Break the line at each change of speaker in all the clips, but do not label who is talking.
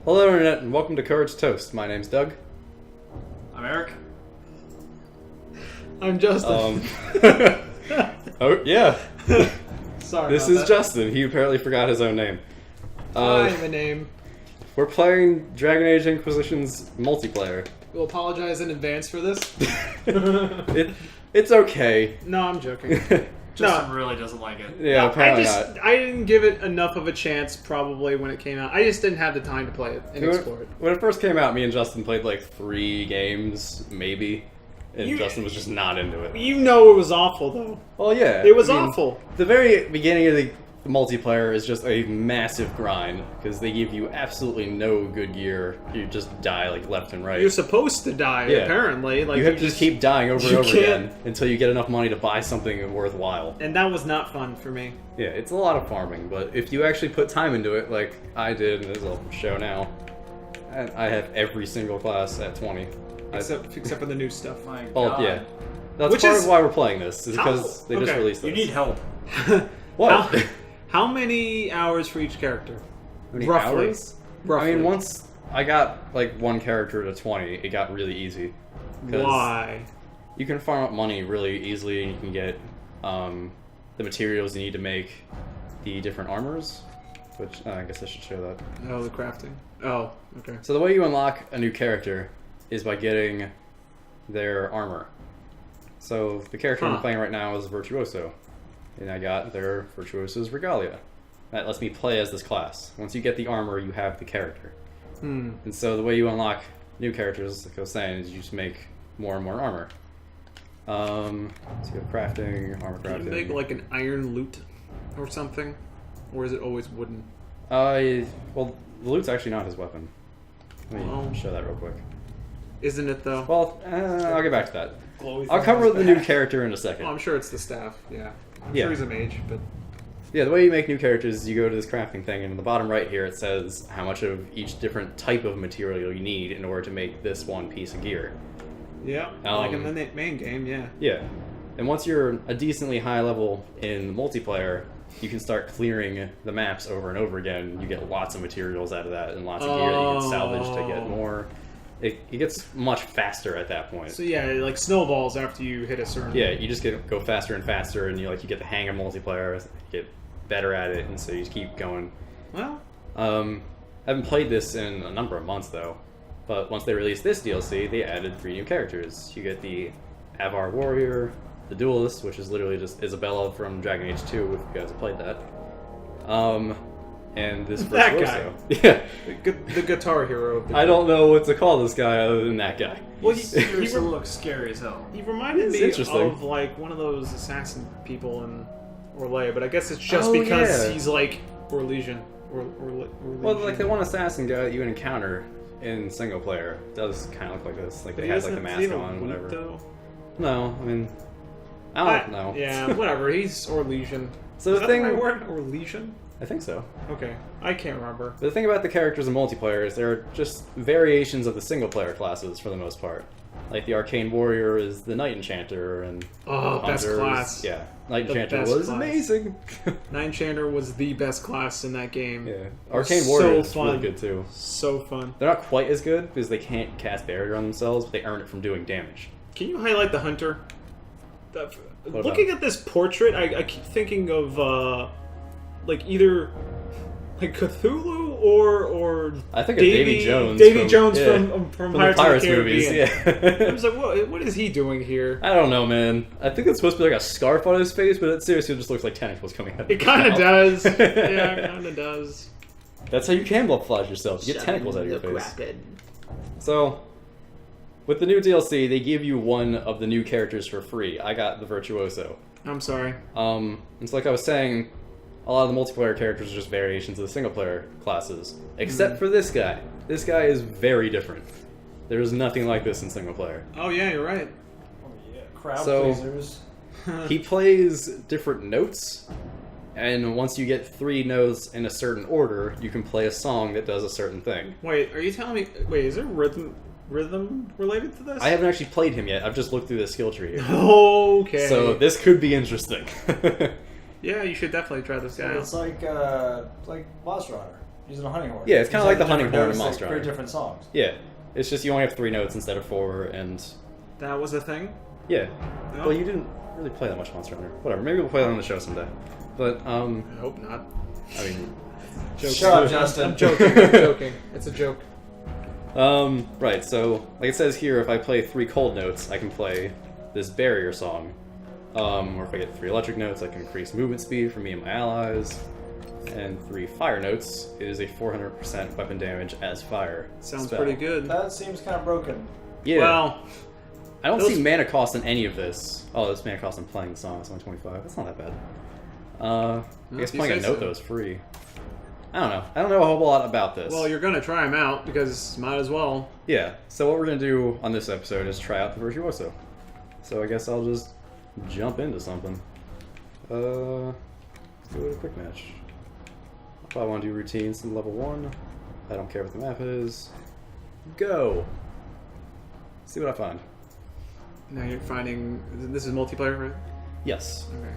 Hello Internet and welcome to Courage Toast. My name's Doug.
I'm Eric.
I'm Justin.
Oh, yeah.
Sorry
This
about
is
that.
Justin. He apparently forgot his own name.
I have a name.
We're playing Dragon Age Inquisition's multiplayer.
We'll apologize in advance for this.
It's okay.
No, I'm joking.
Justin really doesn't like it.
Yeah,
No,
apparently not.
I didn't give it enough of a chance probably when it came out. I just didn't have the time to play it and explore it.
When it first came out, me and Justin played like 3 games, maybe. And
You-
Justin was just not into it.
You know it was awful though.
Well, yeah.
It was
I mean,
awful.
The very beginning of the multiplayer is just a massive grind because they give you absolutely no good gear. You just die like left and right.
You're supposed to die,
Yeah.
apparently. Like
You have to just keep dying over and
you
over
can't-
again until you get enough money to buy something worthwhile.
And that was not fun for me.
Yeah, it's a lot of farming, but if you actually put time into it, like I did, and as I'll show now, I have every single class at 20.
Except for the new stuff.
My
Oh,
God.
yeah. That's
Which
part
is-
of why we're playing this, is
How-
because they just
okay,
released this.
You need help.
What?
How many hours for each character?
How many
Roughly.
hours?
Roughly.
I mean, once I got like one character to 20, it got really easy. 'Cause
Why?
You can farm up money really easily, and you can get the materials you need to make the different armors, which I guess I should show that.
Oh, the crafting. Oh, okay.
So the way you unlock a new character is by getting their armor. So the character I'm playing right now is Virtuoso, and I got their Virtuoso's Regalia. That lets me play as this class. Once you get the armor, you have the character. And so the way you unlock new characters, like I was saying, is you just make more and more armor. So you have crafting, armor
Can
crafting.
you make like an iron loot or something? Or is it always wooden?
Well, the loot's actually not his weapon. Let me
Oh.
show that real quick.
Isn't it though?
Well, I'll get back to that.
Glowy
I'll
thing
cover
on
the
his
new
back.
character in a second.
Oh, I'm sure it's the staff. Yeah. I'm
Yeah.
sure he's a mage, but
Yeah, the way you make new characters is you go to this crafting thing, and in the bottom right here it says how much of each different type of material you need in order to make this one piece of gear.
yeah, like in the main game, yeah.
Yeah. And once you're a decently high level in multiplayer, you can start clearing the maps over and over again. You get lots of materials out of that and lots of gear that you can salvage to get more. It gets much faster at that point.
So yeah, like snowballs after you hit a certain.
Yeah, you just go faster and faster, and you get the hang of multiplayer, you get better at it, and so you just keep going.
Well,
I haven't played this in a number of months though, but once they released this DLC, they added 3 new characters. You get the Avar Warrior, the Duelist, which is literally just Isabella from Dragon Age 2, if you guys have played that. And this
That
Virtuoso. Yeah,
the guitar hero. Of the
I don't know what to call this guy other than that guy.
Well,
Seriously looks scary as hell.
he reminded
It's
me
interesting.
of like one of those assassin people in Orlais, but I guess it's just
Oh,
because
yeah.
he's like Orlesian.
Well, like the one assassin guy that you encounter in single player does kind of look like this. Like they had like the mask on, whatever.
Though?
No, I mean, I don't know.
Yeah, whatever. He's Orlesian.
So
Is
the
that
thing,
the right word? Orlesian?
I think so.
Okay, I can't remember.
The thing about the characters in multiplayer is they're just variations of the single player classes for the most part. Like the Arcane Warrior is the Knight Enchanter, and
Oh,
the
best
Hunters-
class.
Yeah, Knight
The
Enchanter
best
was
class.
amazing.
Nine Chandler was the best class in that game.
Yeah, Arcane
So
Warrior is
fun.
really good too.
So fun.
They're not quite as good because they can't cast barrier on themselves, but they earn it from doing damage.
Can you highlight the hunter?
about
Looking
it?
at this portrait, I keep thinking of like either like Cthulhu or
I think of Davy Jones.
Davy Jones
yeah,
from
the
Pirates
Pirates
of the
movies.
Caribbean. I
Yeah.
was like, what is he doing here?
I don't know, man. I think it's supposed to be like a scarf on his face, but it seriously just looks like tentacles coming out.
It kind of does. Yeah, it kind of does.
That's how you camouflage yourself. You get tentacles out of your face. So, with the new DLC, they give you one of the new characters for free. I got the Virtuoso.
I'm sorry.
It's like I was saying, a lot of the multiplayer characters are just variations of the single player classes. Except for this guy. This guy is very different. There is nothing like this in single player.
Oh yeah, you're right.
Oh, yeah. Crowd
So-
pleasers.
He plays different notes, and once you get 3 notes in a certain order, you can play a song that does a certain thing.
Wait, are you telling me? Wait, is there rhythm related to this?
I haven't actually played him yet. I've just looked through the skill tree here.
Okay.
So this could be interesting.
yeah, you should definitely try this guy.
It's
out.
like Boss Runner.
Using a hunting horn.
Yeah, it's kind of like the hunting horn in
notes,
Monster
like,
Hunter.
3 different songs.
Yeah, it's just you only have 3 notes instead of 4, and
That was a thing?
yeah.
No?
Well, you didn't really play that much Monster Hunter. Whatever, maybe we'll play that on the show someday. But
I hope not.
I mean,
Joking.
Shut up, Justin.
I'm joking. I'm joking. It's a joke.
right. So, like it says here, if I play 3 cold notes, I can play this barrier song. Or if I get 3 electric notes, I can increase movement speed for me and my allies. And 3 fire notes is a 400% weapon damage as fire.
Sounds
spell.
pretty good.
That seems kind of broken.
Yeah.
Well,
I don't
those-
see mana cost in any of this. Oh, this mana cost in playing the song is only 25. That's not that bad. I guess
if you
playing a
say
note
so.
though is free. I don't know. I don't know a whole lot about this.
well, you're gonna try them out because might as well.
Yeah. So what we're gonna do on this episode is try out the Virtuoso. So I guess I'll just jump into something. Let's do a quick match. I probably want to do routines in level 1. I don't care what the map is. Go. See what I find.
Now you're finding this is multiplayer, right?
Yes.
Okay.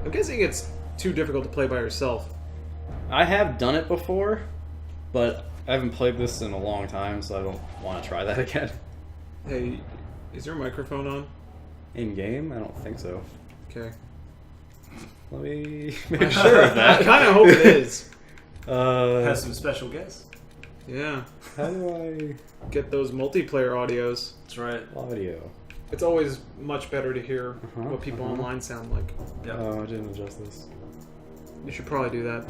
I'm guessing it's too difficult to play by yourself.
I have done it before, but I haven't played this in a long time, so I don't want to try that again.
Hey, is your microphone on?
In game? I don't think so.
Okay.
Let me make sure of
I
that.
kind of hope it is.
Has some special guests.
Yeah.
How do
Get those multiplayer audios.
That's right.
I audio?
It's always much better to hear
Uh-huh,
what people
uh-huh.
online sound like.
Yep.
Oh, I didn't adjust this.
You should probably do that.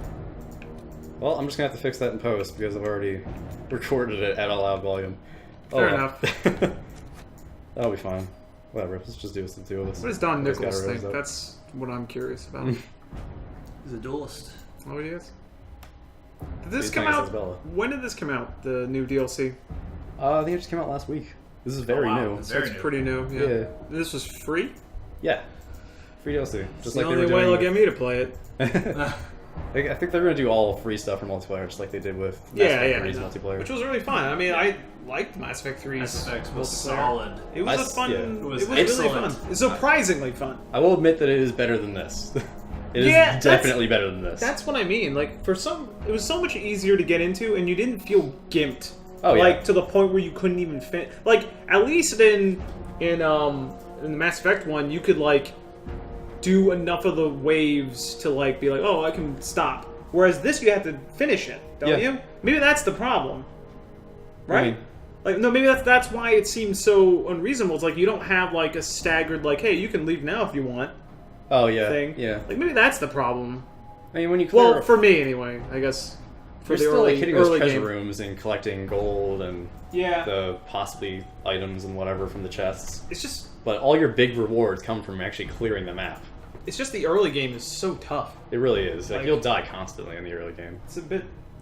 Well, I'm just gonna have to fix that in post because I've already recorded it at a loud volume.
Fair
well.
enough.
That'll be fine. Whatever. Let's just do this to the 2 of us.
What does Don
Just
Nichols
gotta
think?
raise up.
That's what I'm curious about.
He's a duelist.
Oh, he is? Did
What do
this
you
come
think,
out?
Isabella?
When did this come out? The new DLC?
I think it just came out last week. This is very
Oh, wow.
new.
It's
So
very
it's
new.
pretty new. Yeah.
Yeah.
This was free.
Yeah. Free DLC.
It's
Just
the
like they
only
were
way
doing
they'll get me to play it.
I think they're going to do all free stuff for multiplayer, just like they did with Mass
Yeah,
Effect
yeah.
3's
I know.
multiplayer.
Which was really fun. I mean, I liked Mass Effect 3's
Mass Effect was
multiplayer.
solid.
It was
I
a
s-
fun.
yeah.
It was,
was
really
excellent.
fun. It's surprisingly fun.
I will admit that it is better than this. It is
Yeah, that's-
definitely better than this.
That's what I mean. Like it was so much easier to get into, and you didn't feel gimped.
Oh, yeah.
Like to the point where you couldn't even fit. Like at least in the Mass Effect one, you could like do enough of the waves to like be like, oh, I can stop. Whereas this, you have to finish it, don't
Yeah.
you? Maybe that's the problem, right?
I mean,
Like no, maybe that's why it seems so unreasonable. It's like you don't have like a staggered like, hey, you can leave now if you want
oh yeah,
thing.
yeah.
Like maybe that's the problem.
I mean, when you clear,
Well, for me anyway, I guess. For
you're
the
still
early,
like hitting those
early
treasure
game.
rooms and collecting gold and
Yeah,
the possibly items and whatever from the chests.
it's just
But all your big rewards come from actually clearing the map.
the early game is so tough.
It really is. Like
Like-
you'll die constantly in the early game.
It's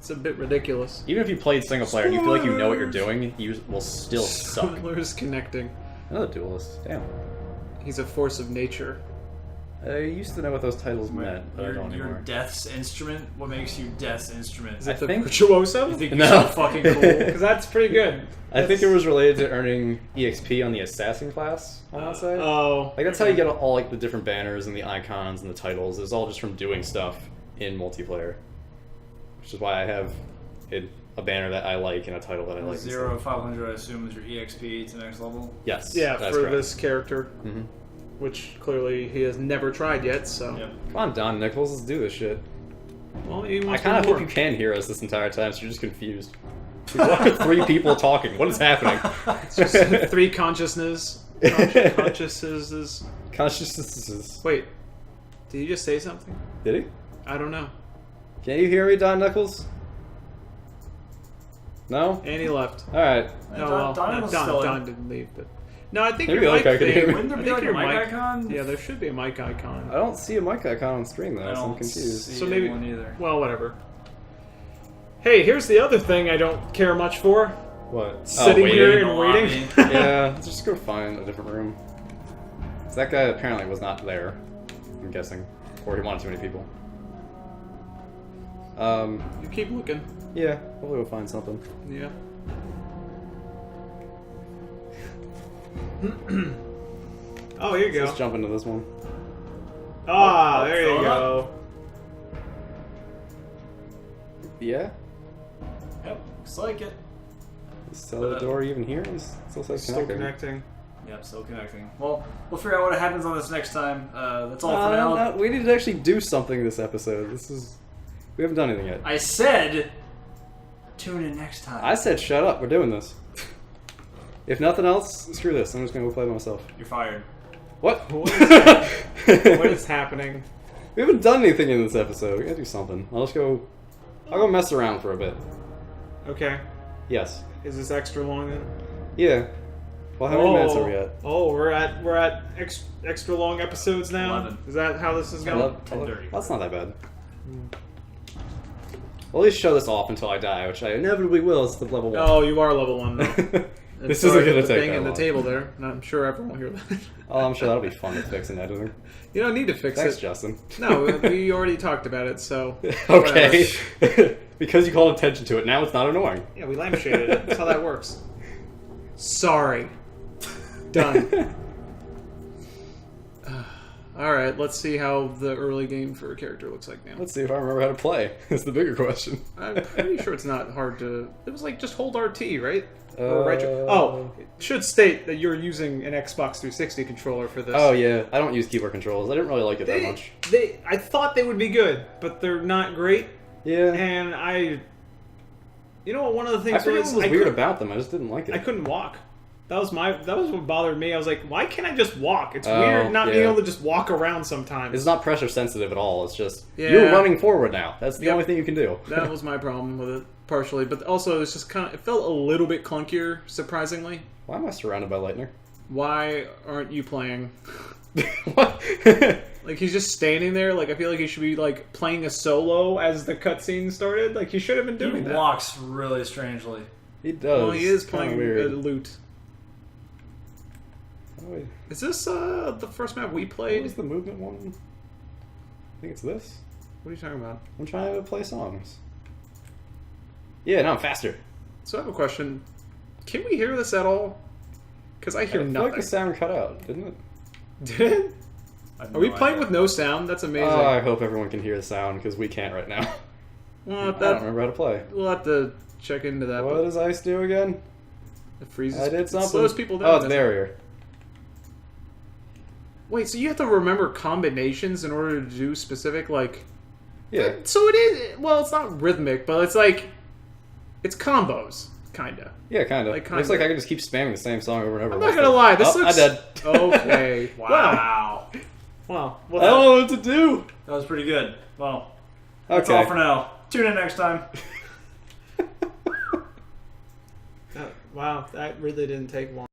a bit ridiculous.
Even if you played single player and you feel like you know what you're
Spoilers!
doing, you will still suck.
Spoilers connecting.
Another duelist. Damn.
He's a force of nature.
I used to know what those titles meant, but I
Your,
don't
your
anymore.
Death's instrument? What makes you Death's instrument?
Is
I
it the
think-
virtuoso?
You think
No.
you're so fucking cool?
Because that's pretty good.
I think it was related to earning EXP on the assassin class, I want to say.
Oh,
Like that's how you get all like the different banners and the icons and the titles. It's all just from doing stuff in multiplayer, which is why I have a banner that I like and a title that I like.
0 to 500, I assume, is your EXP to next level.
Yes.
yeah,
that's
for
correct.
this character,
hmm
which clearly he has never tried yet. So,
Yep.
Come on, Don Nichols, let's do this shit.
well, he
I
wants
kind of
more.
hope you can hear us this entire time, so you're just confused. What are 3 people talking? What is happening?
It's just 3 consciousnesses. Consciousnesses.
Consciousness.
Wait, did you just say something?
Did he?
I don't know.
Can you hear me, Don Nichols? No?
And he left.
Alright.
No,
Don- Don was still in.
Don didn't leave, but no, I think
Maybe
your
the
mic
other guy could
thing.
hear me.
Wouldn't there
I
be
think
like a
your
mic icon?
Yeah, there should be a mic icon.
I don't see a mic icon on screen, though,
I
so I'm
don't
confused.
see
So maybe-
one either.
Well, whatever. Hey, here's the other thing I don't care much for.
What?
Sitting here
in
and
the
waiting.
lobby.
Yeah, let's just go find a different room. So that guy apparently was not there, I'm guessing. Or he wanted too many people.
You keep looking.
Yeah, hopefully we'll find something.
Yeah. Oh, here you go.
Let's jump into this one.
Ah,
Oh,
there you
fill it
go.
Yeah?
Looks like it.
Is the door even here? It still says
Still
connecting.
connecting.
Yep, still connecting. Well, we'll figure out what happens on this next time. That's all for now.
No, we need to actually do something this episode. We haven't done anything yet.
I said, tune in next time.
I said shut up, we're doing this. If nothing else, screw this. I'm just gonna go play by myself.
You're fired.
What?
What is happening?
We haven't done anything in this episode. We gotta do something. I'll go mess around for a bit.
Okay.
Yes.
Is this extra long then?
Yeah. Well, how many minutes are we at?
Oh, we're at extra long episodes now.
11.
Is that how this is going?
10:30.
That's not that bad. Well, at least show this off until I die, which I inevitably will. It's the level 1.
Oh, you are level 1 though.
This isn't gonna take
thing
that
in the
long.
table there. And I'm sure everyone will hear that.
Oh, I'm sure that'll be fun to fix in editing.
You don't need to fix
Thanks,
it.
Justin.
No, we already talked about it, so.
Okay. Because you called attention to it, now it's not annoying.
Yeah, we lampshaded it. That's how that works. Sorry. Done. Alright, let's see how the early game for a character looks like now.
Let's see if I remember how to play. That's the bigger question.
I'm pretty sure it's not hard to... It was like just hold RT, right? Or retro... Oh, it should state that you're using an Xbox 360 controller for this.
Oh yeah, I don't use keyboard controls. I didn't really like it that much.
I thought they would be good, but they're not great.
Yeah.
And you know what? One of the things
I forget what was weird about them. I just didn't like it.
I couldn't walk. That was what bothered me. I was like, why can't I just walk? It's weird not being able to just walk around sometimes.
It's not pressure sensitive at all. It's just you're running forward now. That's the only thing you can do.
That was my problem with it, partially. But also, it's just it felt a little bit clunkier, surprisingly.
Why am I surrounded by lightning?
Why aren't you playing?
What?
Like, he's just standing there. Like, I feel like he should be, like, playing a solo as the cutscene started. Like, he should have been doing that.
He walks really strangely.
He does.
Well, he is
It's kinda
playing
weird.
a lute.
Oh, wait.
Is this the first map we played?
What was the movement one? I think it's this.
What are you talking about?
I'm trying to play songs. Yeah, now I'm faster.
So I have a question. Can we hear this at all? Because I hear
I feel
nothing.
like the sound cut out, didn't it?
Did it? Are we playing with no sound? That's amazing.
Oh, I hope everyone can hear the sound, because we can't right now.
Well,
I don't remember how to play.
We'll have to check into that.
What does ice do again?
It freezes.
I did something.
It slows people down.
Oh, it's
doesn't it?
barrier.
Wait, so you have to remember combinations in order to do specific, like...
Yeah.
So it is... Well, it's not rhythmic, but it's like... It's combos, kinda.
Yeah, kind of.
Like,
Looks like I can just keep spamming the same song over and over.
I'm not gonna lie, this
oh,
looks...
I did.
Okay.
Wow.
Wow.
I don't know what to do.
That was pretty good. Well, that's
Okay.
all for now. Tune in next time.
Wow, that really didn't take long.